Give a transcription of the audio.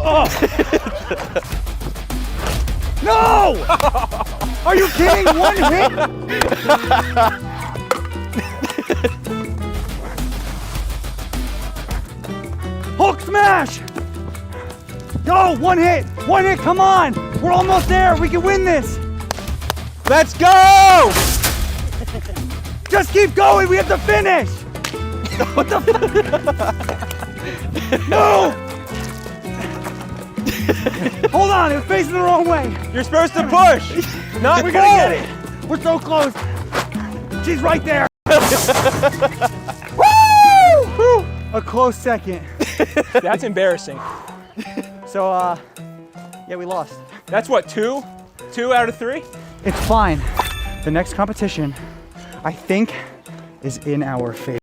Oh. No! Are you kidding? One hit? Hulk smash! Go, one hit, come on! We're almost there, we can win this! Let's go! Just keep going, we have to finish! What the No! Hold on, it was facing the wrong way. You're supposed to push, not We're pull. gonna get it. We're so close. She's right there. Woo! A close second. That's embarrassing. So, yeah, we lost. That's what, 2? 2 out of 3? It's fine. The next competition, I think, is in our favor.